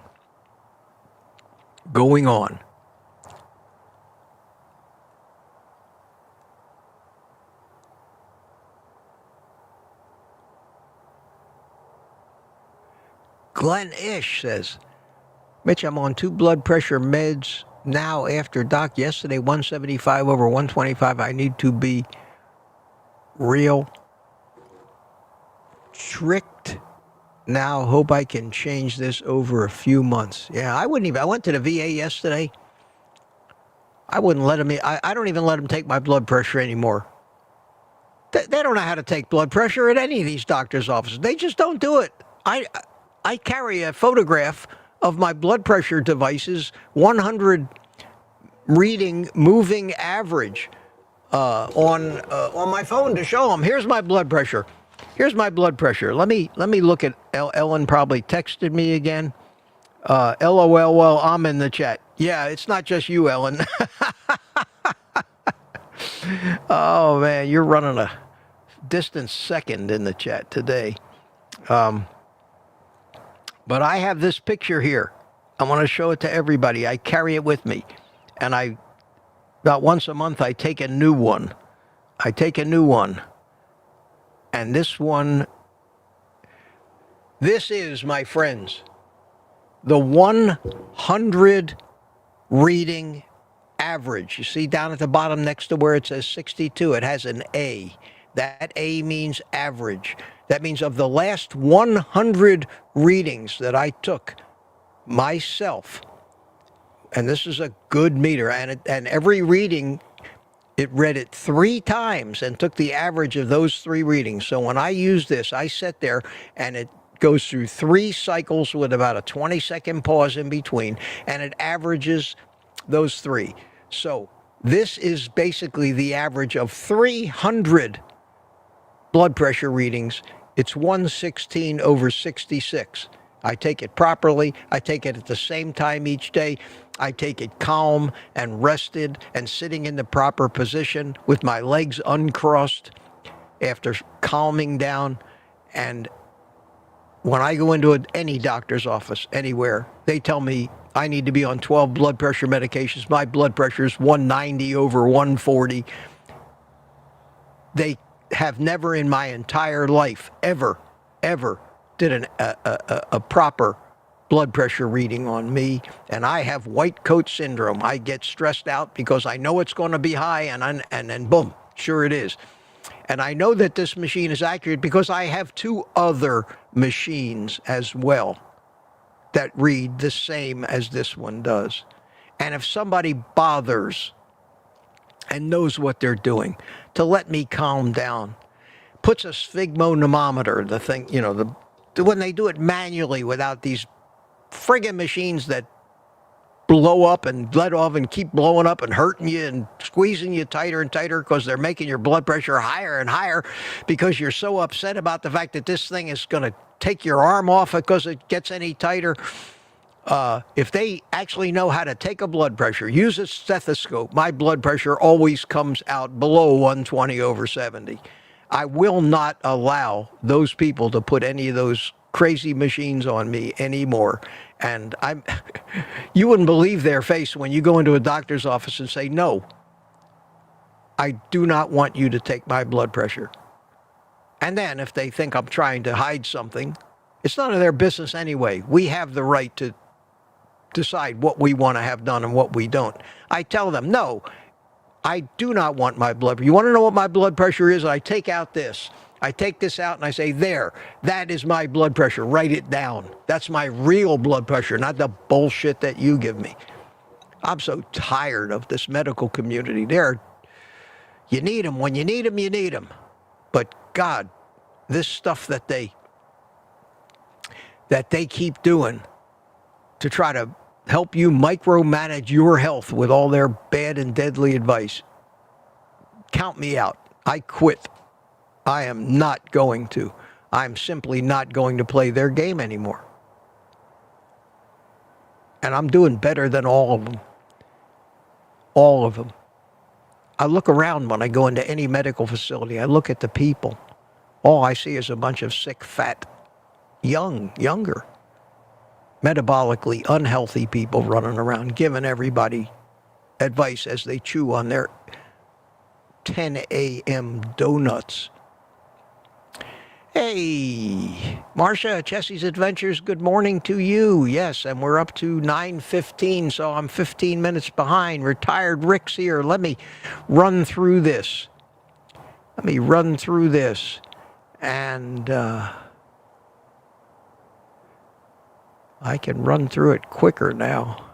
going on. Glenn Ish says, Mitch, I'm on 2 blood pressure meds now after doc yesterday, 175 over 125. I need to be real tricked now. Hope I can change this over a few months. Yeah, I wouldn't even. I went to the VA yesterday. I wouldn't let them. I don't even let them take my blood pressure anymore. They don't know how to take blood pressure at any of these doctors' offices. They just don't do it. I carry a photograph of my blood pressure devices, 100 reading, moving average. on my phone to show them. Here's my blood pressure. Here's my blood pressure. Let me look at Ellen. Probably texted me again. LOL. Well, I'm in the chat. Yeah, it's not just you, Ellen. Oh man, you're running a distant second in the chat today. But I have this picture here. I want to show it to everybody. I carry it with me, and about once a month I take a new one. And this one, this is, my friends, the 100 reading average. You see down at the bottom next to where it says 62, it has an A. That A means average. That means of the last 100 readings that I took myself, and this is a good meter, and every reading, it read it 3 times and took the average of those 3 readings. So when I use this, I sit there and it goes through 3 cycles with about a 20-second pause in between, and it averages those 3. So this is basically the average of 300 blood pressure readings. It's 116/66. I take it properly. I take it at the same time each day. I take it calm and rested and sitting in the proper position with my legs uncrossed after calming down. And when I go into any doctor's office, anywhere, they tell me I need to be on 12 blood pressure medications. My blood pressure is 190/140. They have never in my entire life ever did a proper blood pressure reading on me, and I have white coat syndrome. I get stressed out because I know it's going to be high, and then boom, sure it is. And I know that this machine is accurate because I have 2 other machines as well that read the same as this one does. And if somebody bothers and knows what they're doing to let me calm down, puts a sphygmomanometer, the thing, you know, when they do it manually without these friggin' machines that blow up and let off and keep blowing up and hurting you and squeezing you tighter and tighter because they're making your blood pressure higher and higher because you're so upset about the fact that this thing is going to take your arm off because it gets any tighter. If they actually know how to take a blood pressure, use a stethoscope, my blood pressure always comes out below 120/70. I will not allow those people to put any of those crazy machines on me anymore. And you wouldn't believe their face when you go into a doctor's office and say, no, I do not want you to take my blood pressure. And then if they think I'm trying to hide something, it's none of their business anyway. We have the right to decide what we want to have done and what we don't. I tell them, no, I do not want my blood pressure. You want to know what my blood pressure is? I take out this. I take this out and I say, there, that is my blood pressure. Write it down. That's my real blood pressure, not the bullshit that you give me. I'm so tired of this medical community. You need them. When you need them, you need them. But God, this stuff that they keep doing to try to help you micromanage your health with all their bad and deadly advice, count me out. I quit. I am not going to. I'm simply not going to play their game anymore. And I'm doing better than all of them. All of them. I look around when I go into any medical facility. I look at the people. All I see is a bunch of sick, fat, younger, metabolically unhealthy people running around giving everybody advice as they chew on their 10 a.m. donuts. Hey, Marcia, Chessie's Adventures, good morning to you. Yes, and we're up to 9:15, so I'm 15 minutes behind. Retired Rick's here. Let me run through this. And I can run through it quicker now.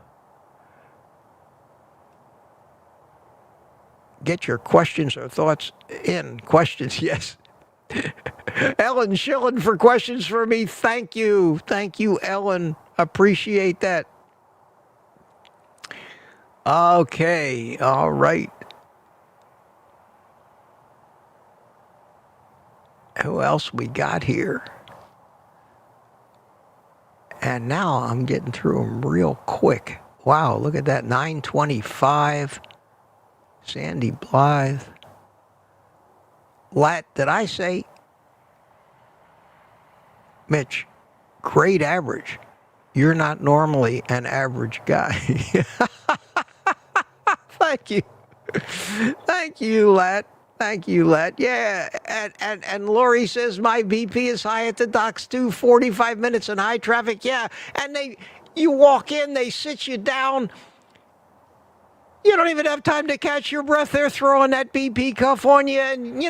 Get your questions or thoughts in. Questions, yes. Ellen Schillen for questions for me. Thank you. Thank you, Ellen. Appreciate that. Okay. All right. Who else we got here? And now I'm getting through them real quick. Wow, look at that, 925. Sandy Blythe. Did I say? Mitch, great average. You're not normally an average guy. Thank you. Thank you, Lat. Thank you, Lat. Yeah, and Lori says my BP is high at the docks too, 45 minutes in high traffic. Yeah, and you walk in, they sit you down. You don't even have time to catch your breath. They're throwing that BP cuff on you, and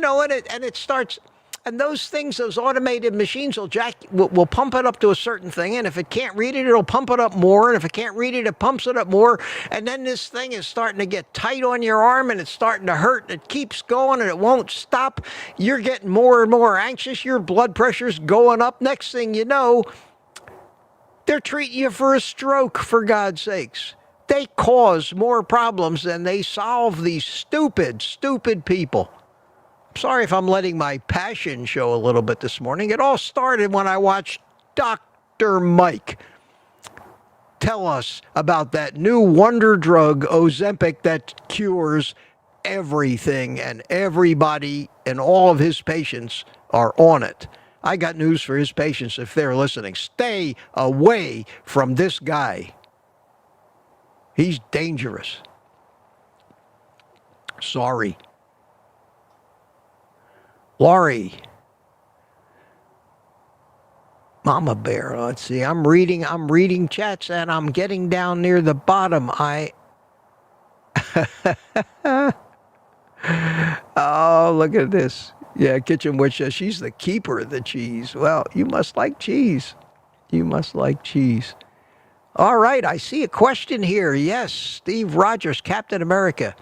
it starts. And those things, those automated machines will pump it up to a certain thing, and if it can't read it, it'll pump it up more, and if it can't read it, it pumps it up more, and then this thing is starting to get tight on your arm, and it's starting to hurt, and it keeps going, and it won't stop. You're getting more and more anxious. Your blood pressure's going up. Next thing you know, they're treating you for a stroke, for God's sakes. They cause more problems than they solve, these stupid, stupid people. Sorry if I'm letting my passion show a little bit this morning. It all started when I watched Dr. Mike tell us about that new wonder drug, Ozempic, that cures everything, and everybody and all of his patients are on it. I got news for his patients if they're listening. Stay away from this guy. He's dangerous. Sorry. Laurie. Mama Bear. Let's see. I'm reading chats and I'm getting down near the bottom. Oh, look at this. Yeah, Kitchen Witch says she's the keeper of the cheese. Well, you must like cheese. You must like cheese. All right, I see a question here. Yes, Steve Rogers, Captain America.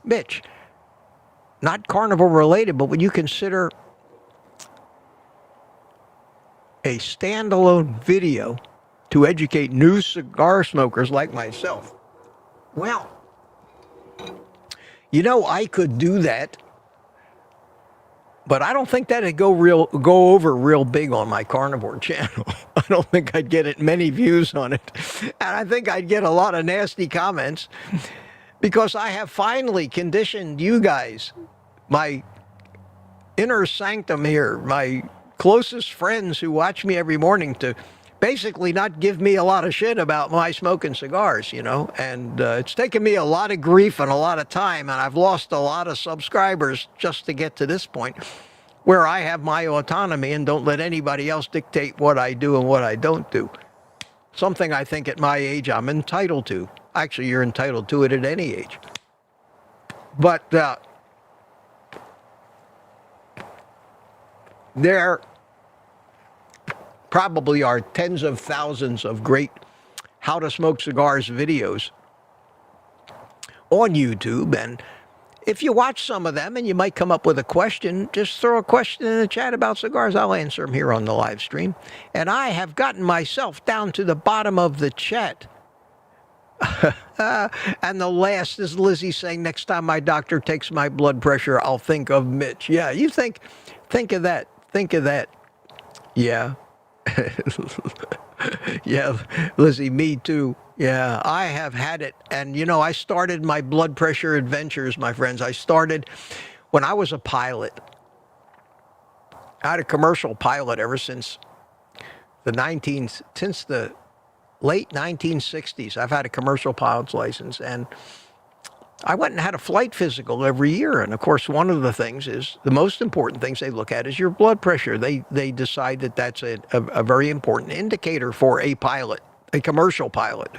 Mitch, not carnivore related, but would you consider a standalone video to educate new cigar smokers like myself? Well, I could do that, but I don't think that'd go over real big on my carnivore channel. I don't think I'd get many views on it, and I think I'd get a lot of nasty comments because I have finally conditioned you guys, my inner sanctum here, my closest friends who watch me every morning, to basically not give me a lot of shit about my smoking cigars, and it's taken me a lot of grief and a lot of time, and I've lost a lot of subscribers just to get to this point where I have my autonomy and don't let anybody else dictate what I do and what I don't do. Something I think at my age I'm entitled to. Actually, you're entitled to it at any age. But there probably are tens of thousands of great how to smoke cigars videos on YouTube, and if you watch some of them and you might come up with a question, just throw a question in the chat about cigars. I'll answer them here on the live stream. And I have gotten myself down to the bottom of the chat. And the last is Lizzie saying, next time my doctor takes my blood pressure, I'll think of Mitch. Yeah, you think of that. Think of that. Yeah. Yeah, Lizzie, me too. Yeah, I have had it. And, I started my blood pressure adventures, my friends. I started when I was a pilot. I had a commercial pilot ever since the late 1960s. I've had a commercial pilot's license, and I went and had a flight physical every year. And of course, one of the things is, the most important things they look at is your blood pressure. They decide that that's a very important indicator for a pilot, a commercial pilot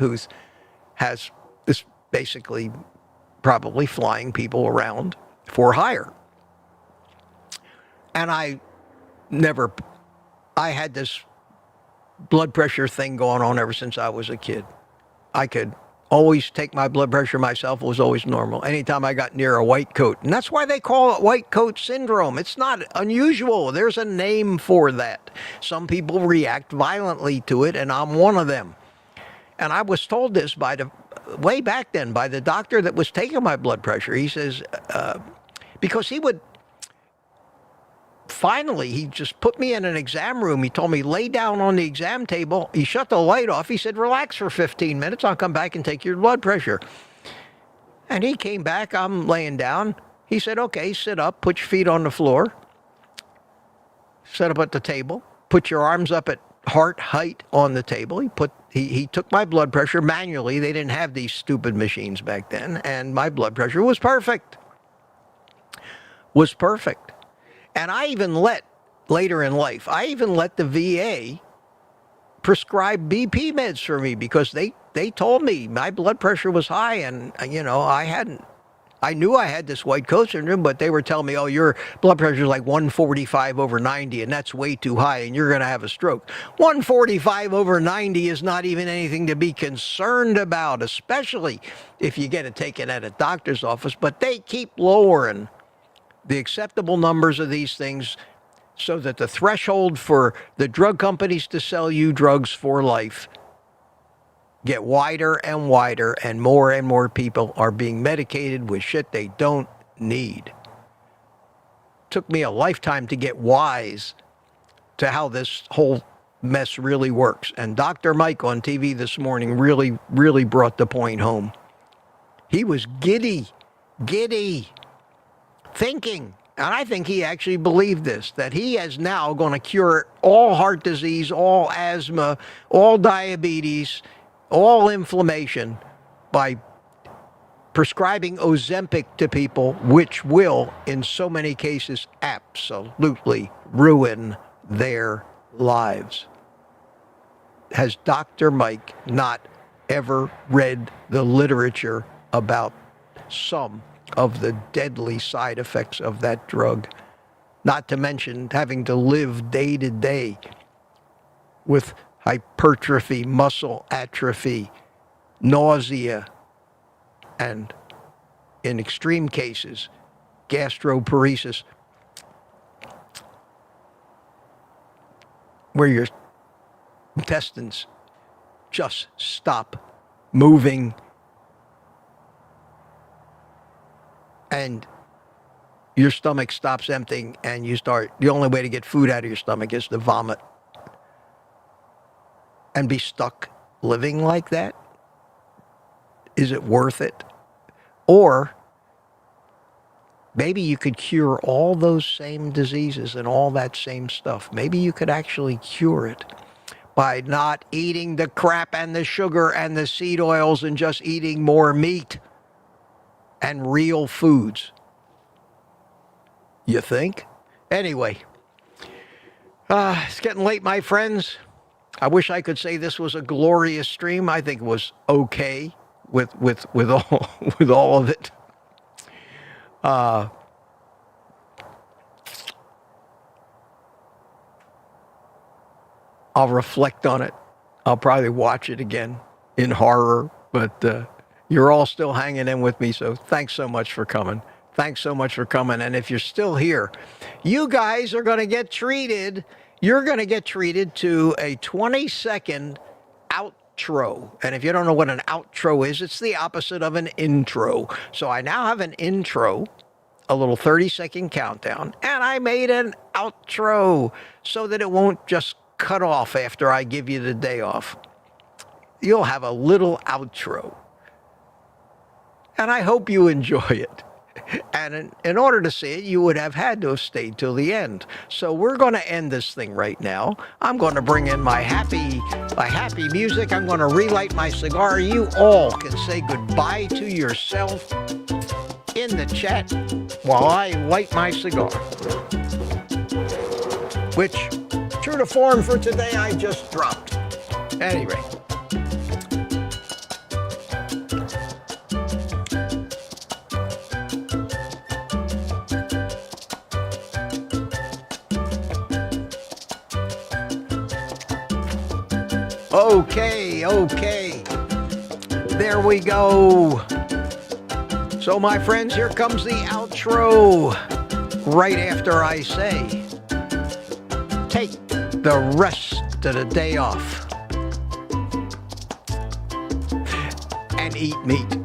has this basically probably flying people around for hire. And I had this blood pressure thing going on ever since I was a kid. I could always take my blood pressure myself. It was always normal anytime I got near a white coat. And that's why they call it white coat syndrome. It's not unusual. There's a name for that. Some people react violently to it, and I'm one of them. And I was told this way back then by the doctor that was taking my blood pressure. He says, because he would finally, he just put me in an exam room. He told me, lay down on the exam table. He shut the light off. He said, relax for 15 minutes. I'll come back and take your blood pressure. And he came back. I'm laying down. He said, okay, sit up, put your feet on the floor, sit up at the table, put your arms up at heart height on the table. He took my blood pressure manually. They didn't have these stupid machines back then. And my blood pressure was perfect. And I even later in life, I even let the VA prescribe BP meds for me because they told me my blood pressure was high, and, you know, I knew I had this white coat syndrome, but they were telling me, oh, your blood pressure is like 145 over 90, and that's way too high, and you're going to have a stroke. 145 over 90 is not even anything to be concerned about, especially if you get it taken at a doctor's office, but they keep lowering the acceptable numbers of these things so that the threshold for the drug companies to sell you drugs for life get wider and wider, and more people are being medicated with shit they don't need. Took me a lifetime to get wise to how this whole mess really works. And Dr. Mike on TV this morning really brought the point home. He was giddy, thinking, and I think he actually believed this, that he is now going to cure all heart disease, all asthma, all diabetes, all inflammation by prescribing Ozempic to people, which will, in so many cases, absolutely ruin their lives. Has Dr. Mike not ever read the literature about some of the deadly side effects of that drug? Not to mention having to live day to day with hypertrophy, muscle atrophy, nausea, and in extreme cases, gastroparesis, where your intestines just stop moving and your stomach stops emptying, and the only way to get food out of your stomach is to vomit. And be stuck living like that? Is it worth it? Or maybe you could cure all those same diseases and all that same stuff. Maybe you could actually cure it by not eating the crap and the sugar and the seed oils and just eating more meat and real foods. You think? Anyway, it's getting late, my friends. I wish I could say this was a glorious stream. I think it was okay with all of it. I'll reflect on it. I'll probably watch it again in horror, but you're all still hanging in with me, so thanks so much for coming. Thanks so much for coming. And if you're still here, you guys are going to get treated. You're going to get treated to a 20-second outro. And if you don't know what an outro is, it's the opposite of an intro. So I now have an intro, a little 30-second countdown, and I made an outro so that it won't just cut off after I give you the day off. You'll have a little outro. And I hope you enjoy it. And in order to see it, you would have had to have stayed till the end. So we're going to end this thing right now. I'm going to bring in my happy music. I'm going to relight my cigar. You all can say goodbye to yourself in the chat while I light my cigar. Which, true to form for today, I just dropped. Anyway. Okay. There we go. So, my friends, here comes the outro. Right after I say, take the rest of the day off and eat meat.